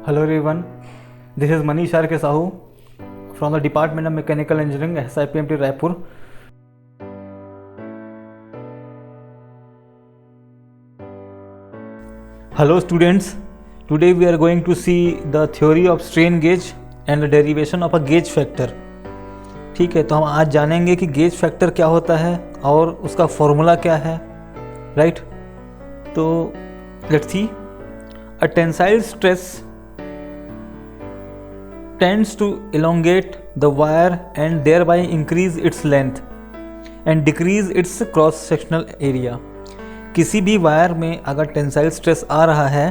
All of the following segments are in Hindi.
Hello everyone, this is Manish R. K. Sahu from the Department of Mechanical Engineering, SIPMT Raipur. Hello students, today we are going to see the theory of strain gauge and the derivation of a gauge factor. ठीक है, तो हम आज जानेंगे कि गेज फैक्टर क्या होता है और उसका फॉर्मूला क्या है, राइट? तो let's see. A tensile stress tends to elongate the wire and thereby increase its length and decrease its cross sectional area. किसी भी वायर में अगर टेंसाइल स्ट्रेस आ रहा है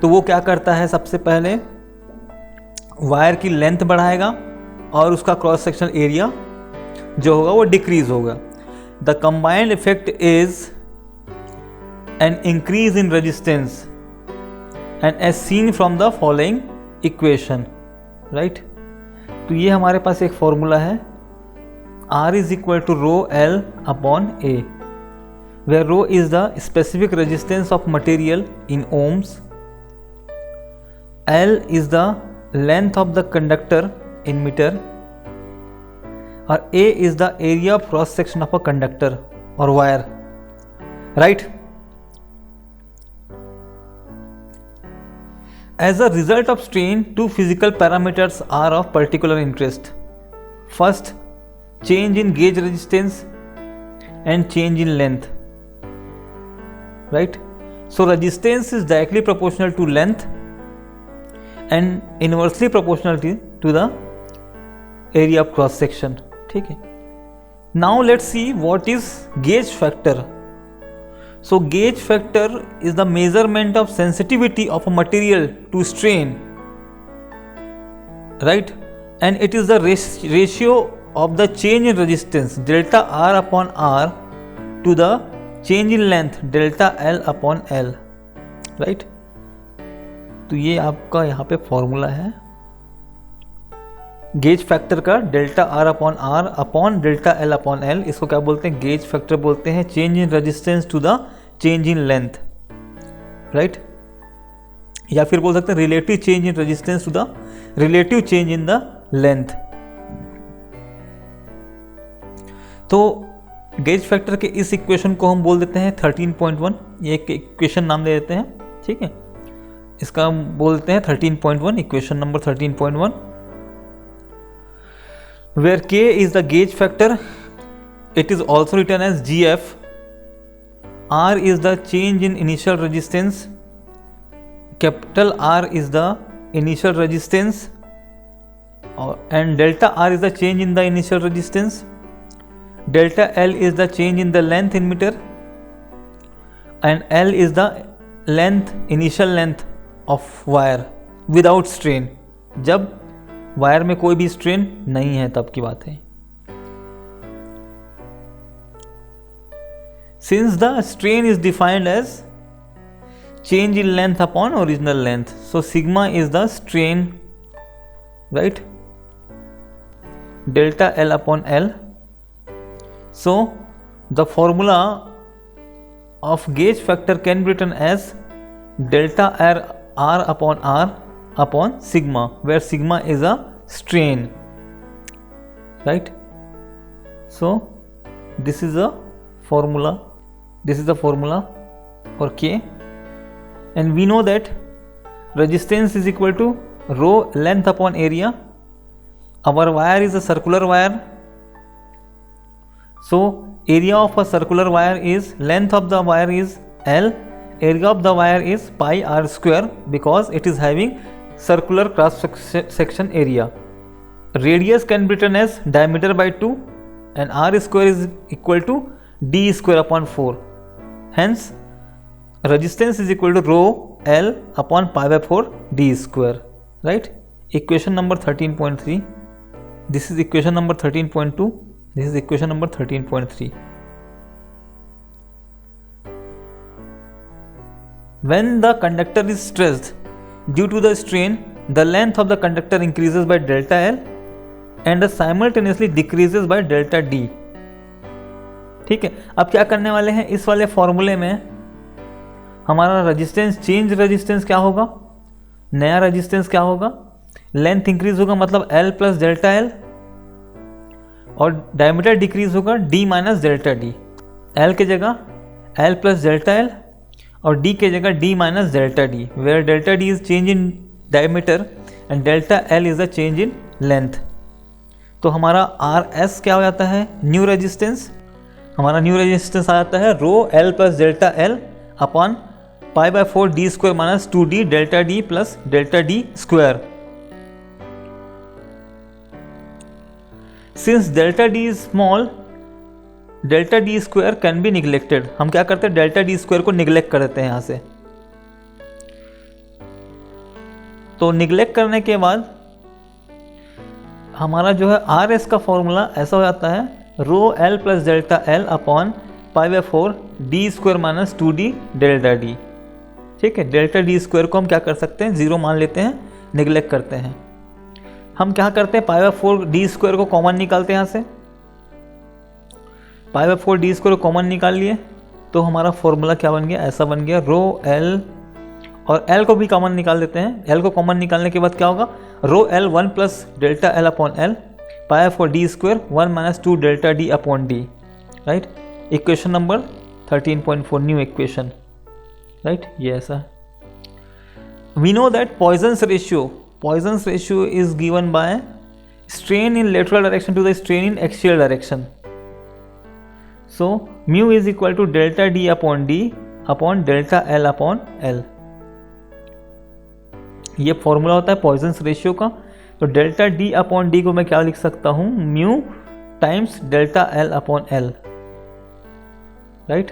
तो वो क्या करता है, सबसे पहले वायर की लेंथ बढ़ाएगा और उसका क्रॉस सेक्शनल एरिया जो होगा वो डिक्रीज होगा. The combined effect is an increase in resistance and as seen from the following equation, right? तो ये हमारे पास एक फॉर्मूला है, R is equal to rho L upon A, where rho is the specific resistance of material in ohms, L is the length of the conductor in metre और A is the area of cross section of a conductor और wire, right? As a result of strain, two physical parameters are of particular interest. First, change in gauge resistance and change in length. Right? So resistance is directly proportional to length and inversely proportional to the area of cross section. ठीक है. Now let's see what is gauge factor. So gauge factor is the measurement of sensitivity of a material to strain, right? And it is the ratio of the change in resistance delta R upon R to the change in length delta L upon L, right? तो ये आपका यहाँ पे फॉर्मूला है गेज फैक्टर का, delta R upon R upon delta L upon L. इसको क्या बोलते हैं? गेज फैक्टर बोलते हैं. Change in resistance to the change in length, right? या फिर बोल सकते हैं relative change in resistance to the relative change in the length. तो गेज फैक्टर के इस इक्वेशन को हम बोल देते हैं 13.1. ये एक इक्वेशन नाम दे देते हैं, ठीक है? इसका हम बोल देते हैं 13.1, equation number 13.1. where K is the gauge factor, it is also written as GF. R is the change in initial resistance, capital R is the initial resistance, and delta R is the change in the initial resistance, delta L is the change in the length in meter, and L is the length, initial length of wire without strain. जब वायर में कोई भी स्ट्रेन नहीं है तब की बात है. Since the strain is defined as change in length upon original length, so sigma is the strain, right? Delta L upon L. So the formula of gauge factor can be written as delta R upon R upon sigma, where sigma is a strain, right? So this is the formula for K, and we know that resistance is equal to rho length upon area. Our wire is a circular wire, so area of a circular wire is, length of the wire is L, area of the wire is pi r square because it is having circular cross section area. Radius can be written as diameter by 2 and r square is equal to d square upon 4. Hence resistance is equal to rho L upon pi by 4 d square, right? Equation number 13.3. This is equation number 13.2. This is equation number 13.3. When the conductor is stressed due to the strain, the length of the conductor increases by delta L and simultaneously decreases by delta D. ठीक है, अब क्या करने वाले हैं, इस वाले फॉर्मूले में हमारा रेजिस्टेंस, चेंज रेजिस्टेंस क्या होगा, नया रेजिस्टेंस क्या होगा, लेंथ इंक्रीज होगा मतलब L प्लस डेल्टा L, और डायमीटर डिक्रीज होगा D minus delta D। L की जगह L प्लस डेल्टा L और D की जगह D minus delta D, where delta D is change in diameter and delta L is the change in length. तो हमारा RS क्या हो जाता है, न्यू रेजिस्टेंस, हमारा न्यू रेजिस्टेंस आ जाता है rho L plus delta L upon pi by 4 D square minus 2D delta D plus delta D square. Since delta D is small, delta D square can be neglected. हम क्या करते हैं, डेल्टा D स्क्वायर को निगलेक्ट कर देते हैं यहाँ से। तो निगलेक्ट करने के बाद हमारा जो है RS का फॉर्मूला ऐसा हो जाता है rho L plus delta L upon pi by 4 D square minus 2D delta D। ठीक है, डेल्टा D स्क्वायर को हम क्या कर सकते हैं, जीरो मान लेते हैं, निगलेक्ट करते हैं। हम क्या करते हैं, पाई बाय 4 D स्क्वायर को कॉमन निकालते हैं यहाँ से, पाई बाय 4 D स्क्वायर को कॉमन निकाल लिए तो हमारा फॉर्मूला क्या बन गया, ऐसा बन गया रो L, और L को भी कॉमन निकाल देते हैं। L को कॉमन निकालने के बाद क्या होगा, rho L 1 plus delta L upon L pi four D square 1 minus 2 delta D upon D, right. Equation number 13.4 new equation, right, ये ऐसा। We know that Poisson's ratio is given by strain in lateral direction to the strain in axial direction. So mu is equal to delta D upon delta L upon L। ये फॉर्मूला होता है पॉइजन्स रेशियो का। तो डेल्टा D अपॉन D को मैं क्या लिख सकता हूं, mu times delta L upon L, right.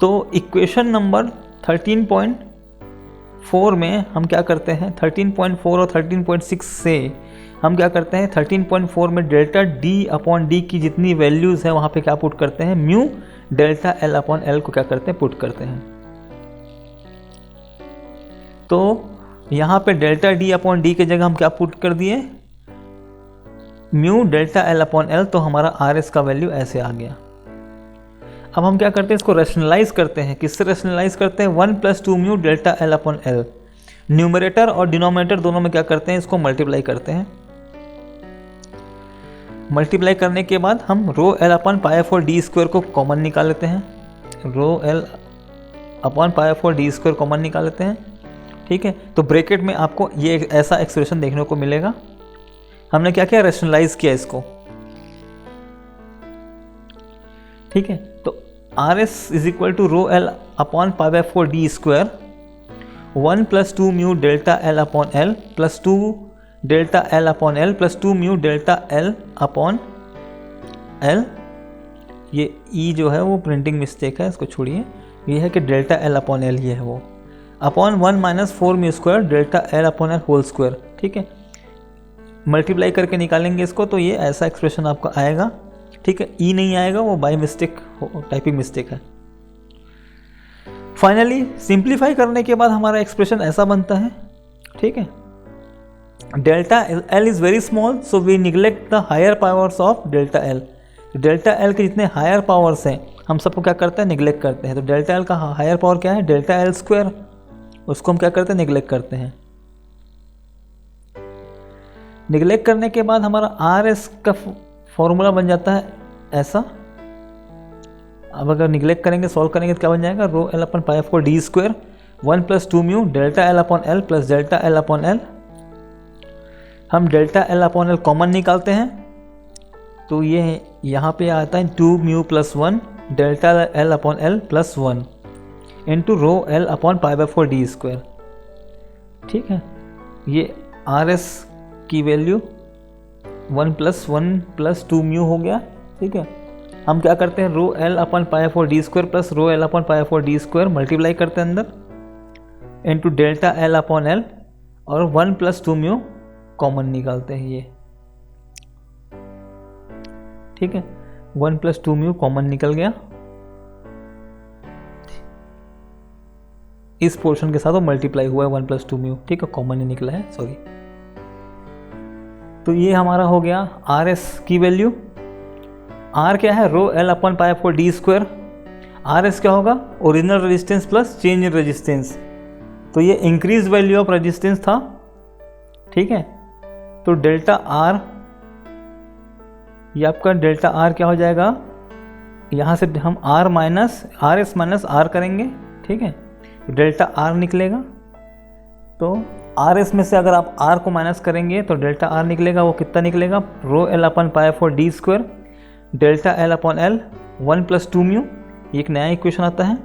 तो इक्वेशन नंबर 13.4 में हम क्या करते हैं, 13.4 और 13.6 से हम क्या करते हैं, 13.4 में डेल्टा D अपॉन D की जितनी वैल्यूज़ हैं वहाँ पे क्या पुट करते हैं, mu delta L upon L को क्या करते हैं, पुट करते हैं। तो यहाँ पे डेल्टा D अपॉन D की जगह हम क्या पुट कर दिए, mu delta L upon L। तो हमारा RS का वैल्यू ऐसे आ गया। अब हम क्या करते हैं, इसको रैशनलाइज करते हैं। किससे रैशनलाइज करते हैं, 1 plus 2 mu delta L upon L। Numerator और डिनोमिनेटर दोनों में क्या करते हैं, इसको मल्टीप्लाई करते हैं। मल्टीप्लाई करने के बाद हम रो L अपॉन पाई फॉर D स्क्वायर को कॉमन निकाल लेते हैं, रो L अपॉन पाई फॉर D स्क्वायर कॉमन निकाल लेते हैं। ठीक है, तो ब्रैकेट में आपको ये ऐसा एक्सप्रेशन देखने को मिलेगा। हमने क्या किया, रैशनलाइज किया इसको। ठीक है, तो RS is equal to rho L upon pi by 4 D square 1 plus 2 mu delta L upon L plus 2 delta L upon L plus 2 mu delta L upon L। ये E जो है वो प्रिंटिंग मिस्टेक है, इसको छोड़िए। ये है कि डेल्टा L अपॉन L ये है वो, upon 1 minus 4 mu square delta L upon L whole square. ठीक है, मल्टीप्लाई करके निकालेंगे इसको तो ये ऐसा एक्सप्रेशन आपका आएगा। ठीक है, ई नहीं आएगा, वो बाय मिस्टेक टाइपिंग मिस्टेक है। फाइनली सिंप्लीफाई करने के बाद हमारा एक्सप्रेशन ऐसा बनता है। ठीक है, delta L is very small so we neglect the higher powers of delta L. Delta L के जितने हायर पावर्स हैं हम सबको क्या करते हैं, निगलेक्ट करते हैं। तो डेल्टा एल का हायर पावर क्या है, डेल्टा एल स्क्वायर, उसको हम क्या करते हैं, निगलेक्ट करते हैं। निगलेक्ट करने के बाद हमारा आर एस का फॉर्मूला बन जाता है ऐसा। अब अगर निगलेक्ट करेंगे, सॉल्व करेंगे तो क्या बन जाएगा, rho L upon pi four D square 1 plus 2 mu delta L upon L plus delta L upon L. हम delta L upon L common निकालते हैं तो ये यहाँ पे आता है 2 mu plus 1 delta L upon L plus 1 into rho L upon pi by 4 D square. ठीक है, ये आर एस की वैल्यू 1 प्लस 2 म्यू हो गया। ठीक है, हम क्या करते हैं, रो L upon pi four D square plus रो L upon pi four D square multiply करते हैं अंदर into delta L upon L और 1 प्लस 2 म्यू कॉमन निकालते हैं ये। ठीक है, 1 प्लस 2 म्यू कॉमन निकल गया, इस पोर्शन के साथ वो मल्टीप्लाई हुआ है 1 प्लस 2 म्यू। ठीक है, कॉमन ही निकला है, सॉरी। तो ये हमारा हो गया आर एस की वैल्यू। आर क्या है, रो L upon pi four D square R S क्या होगा, original resistance plus change in resistance. तो ये इंक्रीज वैल्यू ऑफ रेजिस्टेंस था, ठीक है। तो डेल्टा आर, ये आपका डेल्टा आर क्या हो जाएगा, यहाँ से हम आर एस माइनस आर करेंगे, ठीक है। डेल्टा आर निकलेगा, तो आर एस में से अगर आप आर को माइनस करेंगे तो डेल्टा आर निकलेगा, वो कितना निकलेगा, रो L upon pi four D square delta L upon L 1 + 2 mu. ये एक नया इक्वेशन आता है।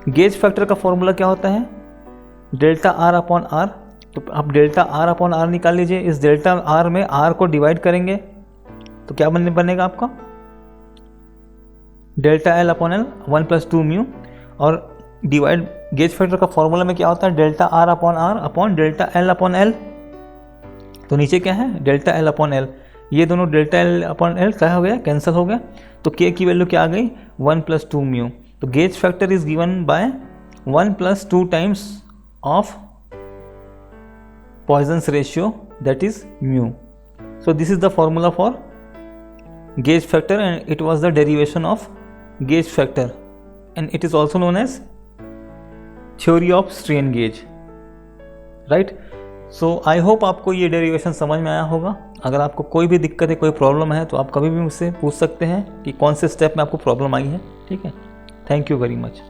गेज फैक्टर का फॉर्मूला क्या होता है, डेल्टा आर अपॉन आर। तो आप डेल्टा आर अपॉन आर निकाल लीजिए, इस डेल्टा आर में आर को डिवाइड करेंगे तो क्या बनेगा आपका, delta L upon L 1 + 2 mu. और डिवाइड गेज फैक्टर का फॉर्मूला में क्या होता है, delta R upon delta L upon L. तो नीचे क्या है, डेल्टा एल अपॉन एल। ये दोनों डेल्टा एल अपॉन एल क्या हो गया, कैंसिल हो गया। तो के की वैल्यू क्या आ गई, 1 + 2 म्यू। तो gauge factor is given by 1 + 2 times of Poisson's ratio, that is mu. So this is the formula for gauge factor and it was the derivation of gauge factor and it is also known as theory of strain gauge, right? So I hope आपको ये डेरिवेशन समझ में आया होगा। अगर आपको कोई भी दिक्कत है, कोई प्रॉब्लम है, तो आप कभी भी मुझसे पूछ सकते हैं कि कौन से स्टेप में आपको प्रॉब्लम आई है, ठीक है। Thank you very much.